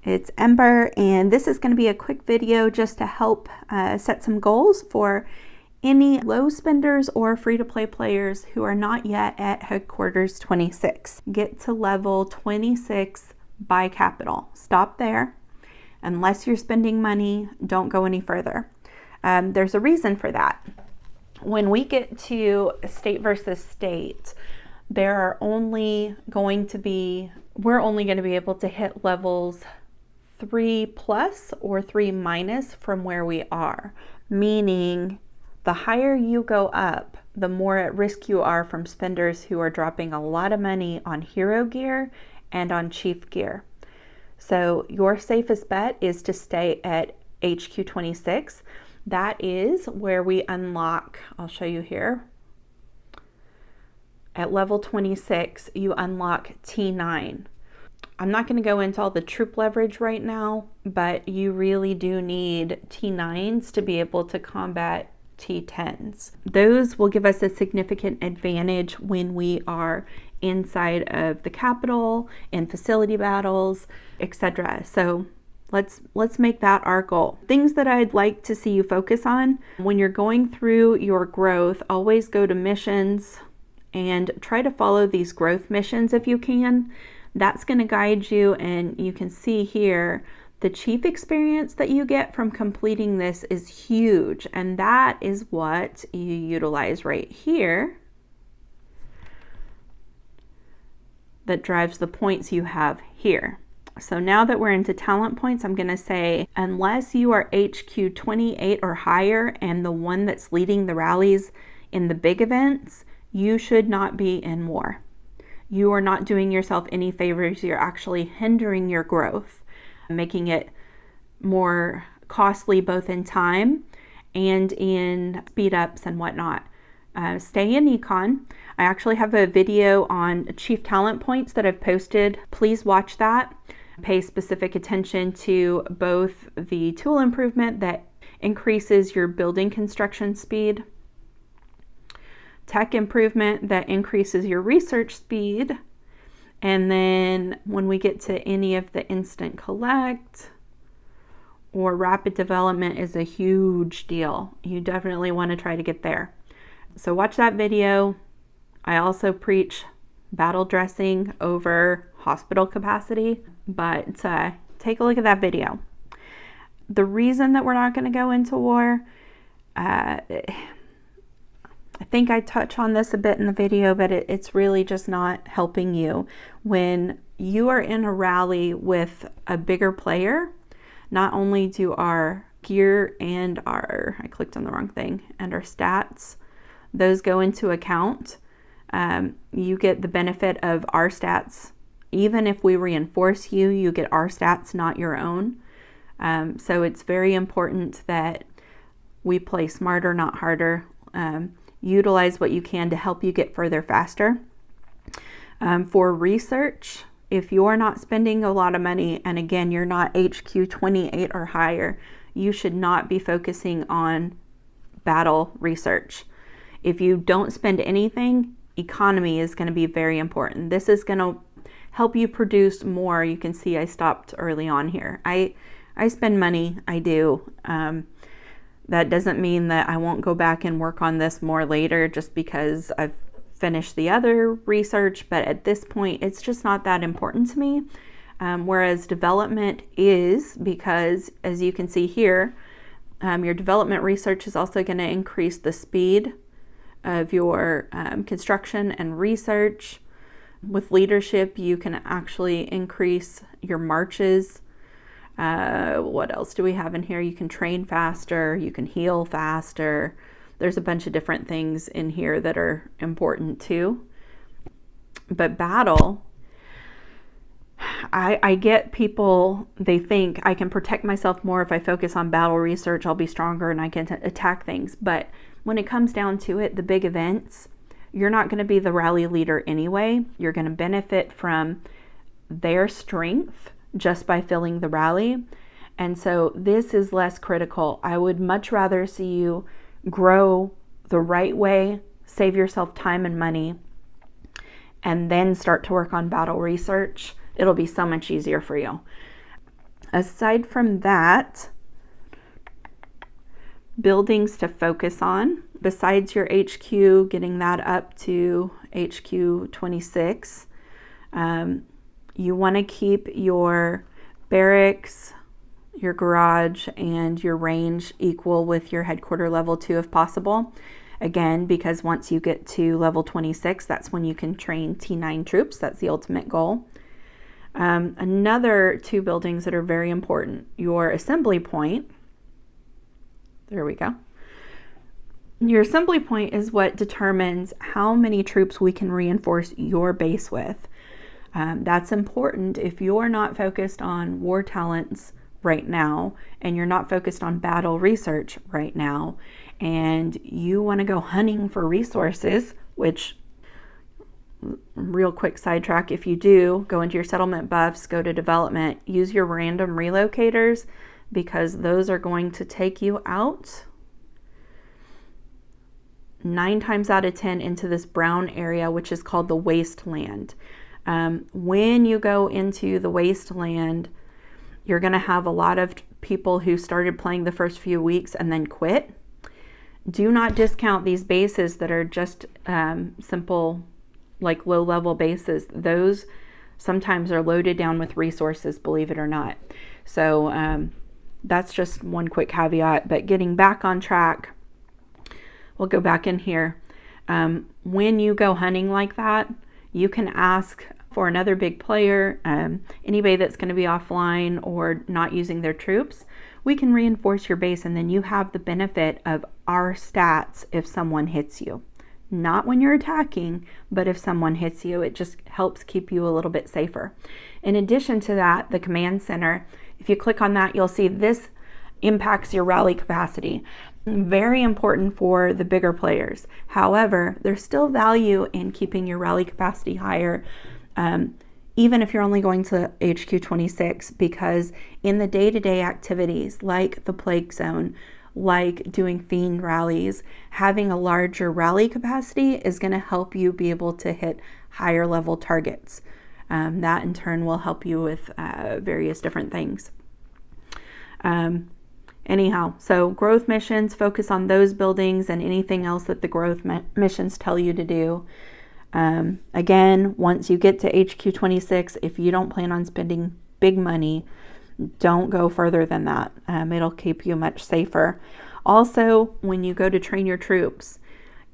It's Ember, and this is going to be a quick video just to help set some goals for any low spenders or free-to-play players who are not yet at headquarters 26. Get to level 26 by capital. Stop there. Unless you're spending money, don't go any further. There's a reason for that. When we get to state versus state, we're only going to be able to hit levels 3+ or 3- from where we are, meaning the higher you go up, the more at risk you are from spenders who are dropping a lot of money on hero gear and on chief gear. So your safest bet is to stay at HQ 26. That is where we unlock, I'll show you here. At level 26, you unlock T9. I'm not going to go into all the troop leverage right now, but you really do need T9s to be able to combat T10s. Those will give us a significant advantage when we are inside of the capital, in facility battles, etc. So let's make that our goal. Things that I'd like to see you focus on when you're going through your growth, always go to missions and try to follow these growth missions if you can. That's going to guide you, and you can see here the chief experience that you get from completing this is huge, and that is what you utilize right here that drives the points you have here. So now that we're into talent points, I'm going to say unless you are HQ 28 or higher and the one that's leading the rallies in the big events, you should not be in war. You are not doing yourself any favors. You're actually hindering your growth, making it more costly both in time and in speed ups and whatnot. Stay in econ. I actually have a video on chief talent points that I've posted. Please watch that. Pay specific attention to both the tool improvement that increases your building construction speed, tech improvement that increases your research speed, and then when we get to any of the instant collect or rapid development is a huge deal. You definitely want to try to get there. So watch that video. I also preach battle dressing over hospital capacity, but take a look at that video. The reason that we're not going to go into war, I think I touch on this a bit in the video, but it's really just not helping you. When you are in a rally with a bigger player, not only do our gear and I clicked on the wrong thing, and our stats, those go into account. You get the benefit of our stats. Even if we reinforce you, you get our stats, not your own. So it's very important that we play smarter, not harder. Utilize what you can to help you get further faster. For research, if you're not spending a lot of money, and again, you're not HQ 28 or higher, you should not be focusing on battle research. If you don't spend anything, economy is going to be very important. This is going to help you produce more. You can see I stopped early on here. I spend money, I do. That doesn't mean that I won't go back and work on this more later just because I've finished the other research, but at this point, it's just not that important to me. Whereas development is, because as you can see here, your development research is also going to increase the speed of your construction and research. With leadership, you can actually increase your marches. What else do we have in here? You can train faster, you can heal faster. There's a bunch of different things in here that are important too. But battle, I get people, they think I can protect myself more if I focus on battle research, I'll be stronger and I can attack things. But when it comes down to it, the big events, you're not going to be the rally leader anyway. You're going to benefit from their strength just by filling the rally. And so this is less critical. I would much rather see you grow the right way, save yourself time and money, and then start to work on battle research. It'll be so much easier for you. Aside from that, buildings to focus on, besides your HQ, getting that up to HQ 26, you want to keep your barracks, your garage, and your range equal with your headquarter level 2 if possible. Again, because once you get to level 26, that's when you can train T9 troops. That's the ultimate goal. Another 2 buildings that are very important, your assembly point. There we go. Your assembly point is what determines how many troops we can reinforce your base with. That's important if you're not focused on war talents right now, and you're not focused on battle research right now, and you want to go hunting for resources, which, real quick sidetrack, if you do, go into your settlement buffs, go to development, use your random relocators, because those are going to take you out 9 times out of 10 into this brown area, which is called the wasteland. When you go into the wasteland, you're going to have a lot of people who started playing the first few weeks and then quit. Do not discount these bases that are just simple, like low-level bases. Those sometimes are loaded down with resources, believe it or not. So that's just one quick caveat. But getting back on track, we'll go back in here. When you go hunting like that, you can ask for another big player, anybody that's going to be offline or not using their troops. We can reinforce your base, and then you have the benefit of our stats if someone hits you. Not when you're attacking, but if someone hits you, it just helps keep you a little bit safer. In addition to that, the command center, if you click on that, you'll see this impacts your rally capacity. Very important for the bigger players. However, there's still value in keeping your rally capacity higher, even if you're only going to HQ 26, because in the day-to-day activities like the plague zone, like doing fiend rallies, having a larger rally capacity is going to help you be able to hit higher level targets. That in turn will help you with various different things. Anyhow, so growth missions, focus on those buildings and anything else that the growth missions tell you to do. Again, once you get to HQ 26, if you don't plan on spending big money, don't go further than that. It'll keep you much safer. Also, when you go to train your troops,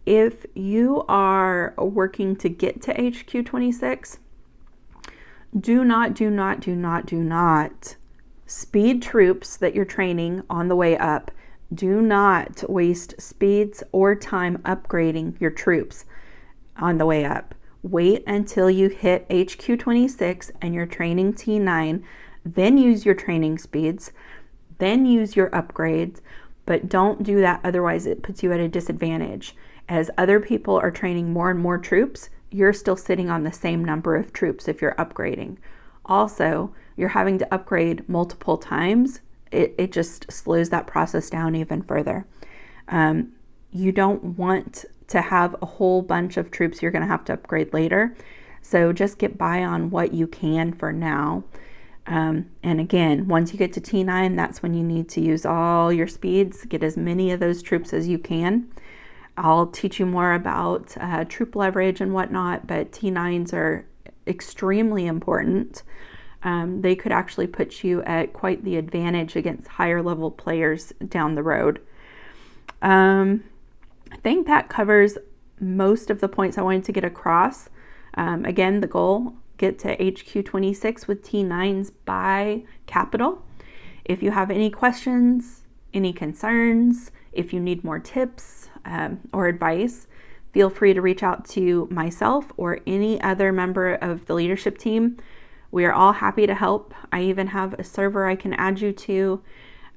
if you are working to get to HQ 26, do not speed troops that you're training on the way up. Do not waste speeds or time upgrading your troops on the way up. Wait until you hit HQ 26 and you're training T9, then use your training speeds, then use your upgrades, but don't do that, otherwise it puts you at a disadvantage. As other people are training more and more troops, you're still sitting on the same number of troops if you're upgrading. Also, you're having to upgrade multiple times. It just slows that process down even further. You don't want to have a whole bunch of troops you're going to have to upgrade later. So just get by on what you can for now. And again, once you get to T9, that's when you need to use all your speeds, get as many of those troops as you can. I'll teach you more about troop leverage and whatnot, but T9s are extremely important. They could actually put you at quite the advantage against higher level players down the road. I think that covers most of the points I wanted to get across. Again, the goal, get to HQ 26 with T9s by capital. If you have any questions, any concerns, if you need more tips or advice, feel free to reach out to myself or any other member of the leadership team. We are all happy to help. I even have a server I can add you to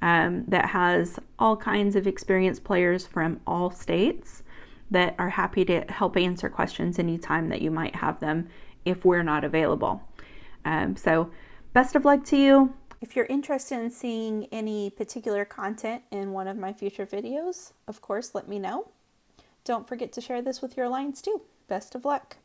that has all kinds of experienced players from all states that are happy to help answer questions anytime that you might have them if we're not available. So best of luck to you. If you're interested in seeing any particular content in one of my future videos, of course, let me know. Don't forget to share this with your alliance too. Best of luck.